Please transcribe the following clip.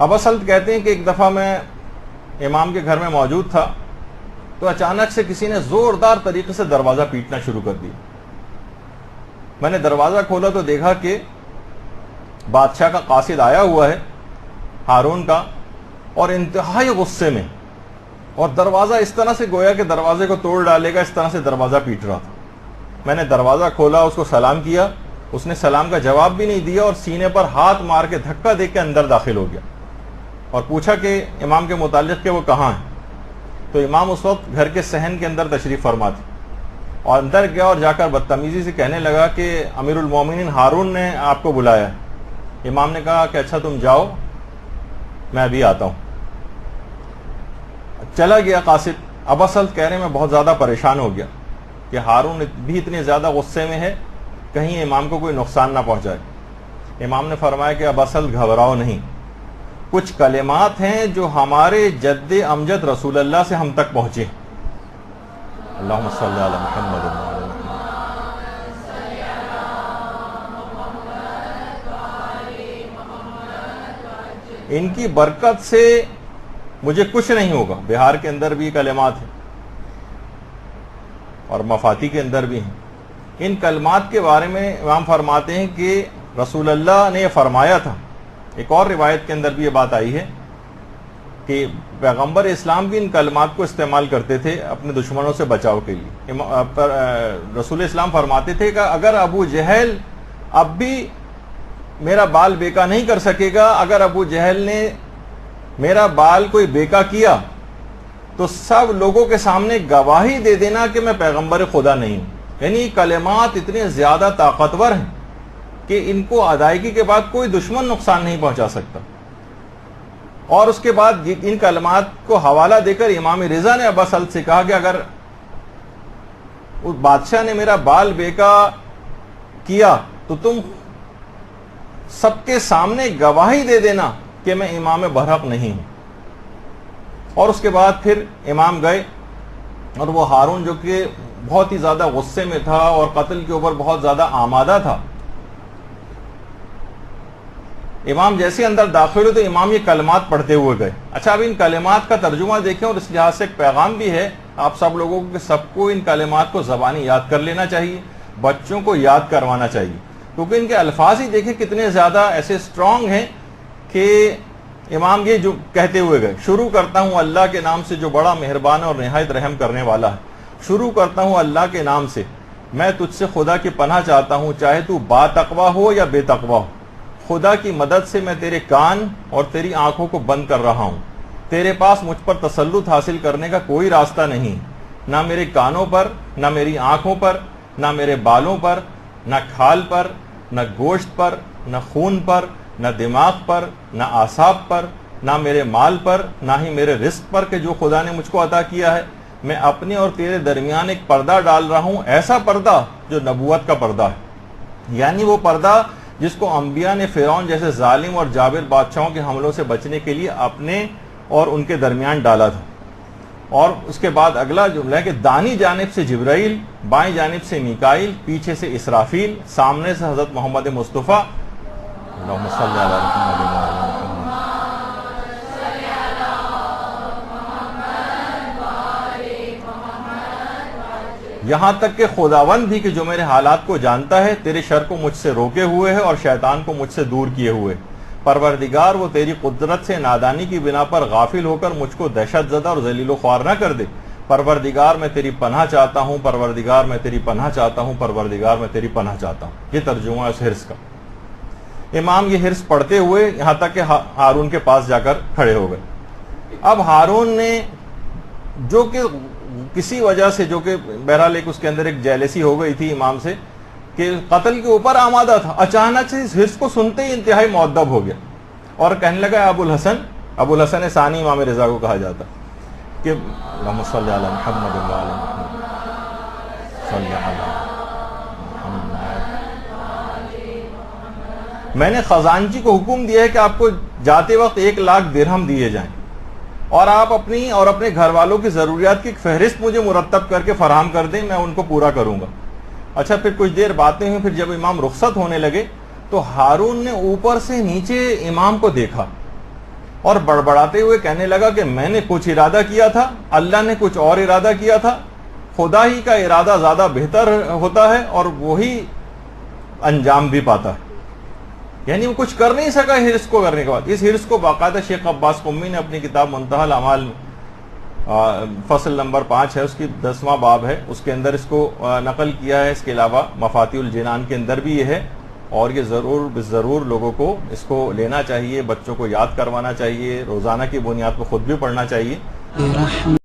ابا سلط کہتے ہیں کہ ایک دفعہ میں امام کے گھر میں موجود تھا تو اچانک سے کسی نے زوردار طریقے سے دروازہ پیٹنا شروع کر دیا. میں نے دروازہ کھولا تو دیکھا کہ بادشاہ کا قاصد آیا ہوا ہے ہارون کا، اور انتہائی غصے میں، اور دروازہ اس طرح سے گویا کہ دروازے کو توڑ ڈالے گا، اس طرح سے دروازہ پیٹ رہا تھا. میں نے دروازہ کھولا، اس کو سلام کیا، اس نے سلام کا جواب بھی نہیں دیا اور سینے پر ہاتھ مار کے دھکا دے کے اندر داخل ہو گیا اور پوچھا کہ امام کے متعلق کہ وہ کہاں ہیں. تو امام اس وقت گھر کے صحن کے اندر تشریف فرما تھے، اور اندر گیا اور جا کر بدتمیزی سے کہنے لگا کہ امیر المومنین ہارون نے آپ کو بلایا ہے. امام نے کہا کہ اچھا تم جاؤ، میں ابھی آتا ہوں. چلا گیا قاصد. ابا سلط کہہ رہے ہیں میں بہت زیادہ پریشان ہو گیا کہ ہارون بھی اتنے زیادہ غصے میں ہے، کہیں امام کو کوئی نقصان نہ پہنچائے. امام نے فرمایا کہ ابا سلط گھبراؤ نہیں، کچھ کلمات ہیں جو ہمارے جد امجد رسول اللہ سے ہم تک پہنچے. اللہم صلی علی محمد وعلی محمد. ان کی برکت سے مجھے کچھ نہیں ہوگا. بہار کے اندر بھی کلمات ہیں اور مفاتی کے اندر بھی ہیں. ان کلمات کے بارے میں امام فرماتے ہیں کہ رسول اللہ نے یہ فرمایا تھا. ایک اور روایت کے اندر بھی یہ بات آئی ہے کہ پیغمبر اسلام بھی ان کلمات کو استعمال کرتے تھے اپنے دشمنوں سے بچاؤ کے لیے. رسول اسلام فرماتے تھے کہ اگر ابو جہل اب بھی میرا بال بیکا نہیں کر سکے گا، اگر ابو جہل نے میرا بال کوئی بیکا کیا تو سب لوگوں کے سامنے گواہی دے دینا کہ میں پیغمبر خدا نہیں ہوں. یعنی کلمات اتنے زیادہ طاقتور ہیں کہ ان کو ادائیگی کے بعد کوئی دشمن نقصان نہیں پہنچا سکتا. اور اس کے بعد ان کلمات کو حوالہ دے کر امام رضا نے ابا سلط سے کہا کہ اگر اس بادشاہ نے میرا بال بیکا کیا تو تم سب کے سامنے گواہی دے دینا کہ میں امام برحق نہیں ہوں. اور اس کے بعد پھر امام گئے اور وہ ہارون جو کہ بہت ہی زیادہ غصے میں تھا اور قتل کے اوپر بہت زیادہ آمادہ تھا، امام جیسے اندر داخل ہوئے تو امام یہ کلمات پڑھتے ہوئے گئے. اچھا اب ان کلمات کا ترجمہ دیکھیں اور اس لحاظ سے ایک پیغام بھی ہے آپ سب لوگوں کو کہ سب کو ان کلمات کو زبانی یاد کر لینا چاہیے، بچوں کو یاد کروانا چاہیے، کیونکہ ان کے الفاظ ہی دیکھیں کتنے زیادہ ایسے سٹرونگ ہیں کہ امام یہ جو کہتے ہوئے گئے، شروع کرتا ہوں اللہ کے نام سے جو بڑا مہربان اور نہایت رحم کرنے والا ہے. شروع کرتا ہوں اللہ کے نام سے، میں تجھ سے خدا کی پناہ چاہتا ہوں، چاہے تو با تقوی ہو یا بے تقوی ہو. خدا کی مدد سے میں تیرے کان اور تیری آنکھوں کو بند کر رہا ہوں. تیرے پاس مجھ پر تسلط حاصل کرنے کا کوئی راستہ نہیں، نہ میرے کانوں پر، نہ میری آنکھوں پر، نہ میرے بالوں پر، نہ کھال پر، نہ گوشت پر، نہ خون پر، نہ دماغ پر، نہ اعصاب پر، نہ میرے مال پر، نہ ہی میرے رزق پر کہ جو خدا نے مجھ کو عطا کیا ہے. میں اپنے اور تیرے درمیان ایک پردہ ڈال رہا ہوں، ایسا پردہ جو نبوت کا پردہ ہے، یعنی وہ پردہ جس کو انبیاء نے فرعون جیسے ظالم اور جابر بادشاہوں کے حملوں سے بچنے کے لیے اپنے اور ان کے درمیان ڈالا تھا. اور اس کے بعد اگلا جملہ ہے کہ دانی جانب سے جبرائیل، بائیں جانب سے میکائیل، پیچھے سے اسرافیل، سامنے سے حضرت محمد مصطفیٰ. اللہم صلی علی محمد وعلی محمد. یہاں تک کہ خداوند بھی کہ جو میرے حالات کو جانتا ہے، تیرے شر کو مجھ سے روکے ہوئے ہے اور شیطان کو مجھ سے دور کیے ہوئے. پروردگار وہ تیری قدرت سے نادانی کی بنا پر غافل ہو کر مجھ کو دہشت زدہ اور ذلیل و خوار نہ کر دے. پروردگار میں تیری پناہ چاہتا ہوں، پروردگار میں تیری پناہ چاہتا ہوں، پروردگار میں تیری پناہ چاہتا ہوں. یہ ترجمہ ہے اس حرص کا. امام یہ حرص پڑھتے ہوئے یہاں تک کہ ہارون کے پاس جا کر کھڑے ہو گئے. اب ہارون نے جو کہ کسی وجہ سے، جو کہ بہرحال ایک اس کے اندر ایک جیلسی ہو گئی تھی امام سے کہ قتل کے اوپر آمادہ تھا، اچانک سے اس حرص کو سنتے ہی انتہائی مؤدب ہو گیا اور کہنے لگا ابو الحسن ثانی امام رضا کو کہا جاتا کہ اللہم صلی علی محمد وعلی محمد صلی علی محمد. میں نے خزانچی کو حکم دیا ہے کہ آپ کو جاتے وقت 1,00,000 درہم دیے جائیں اور آپ اپنی اور اپنے گھر والوں کی ضروریات کی ایک فہرست مجھے مرتب کر کے فراہم کر دیں، میں ان کو پورا کروں گا. اچھا پھر کچھ دیر باتیں ہوئیں. پھر جب امام رخصت ہونے لگے تو ہارون نے اوپر سے نیچے امام کو دیکھا اور بڑبڑاتے ہوئے کہنے لگا کہ میں نے کچھ ارادہ کیا تھا، اللہ نے کچھ اور ارادہ کیا تھا، خدا ہی کا ارادہ زیادہ بہتر ہوتا ہے اور وہی انجام بھی پاتا ہے. یعنی وہ کچھ کر نہیں سکا حرص کو کرنے کے بعد. اس حرص کو باقاعدہ شیخ عباس قمی نے اپنی کتاب منتہی الاعمال فصل نمبر 5 ہے، اس کی 10واں باب ہے، اس کے اندر اس کو نقل کیا ہے. اس کے علاوہ مفاتیح الجنان کے اندر بھی یہ ہے، اور یہ ضرور لوگوں کو اس کو لینا چاہیے، بچوں کو یاد کروانا چاہیے، روزانہ کی بنیاد پر خود بھی پڑھنا چاہیے.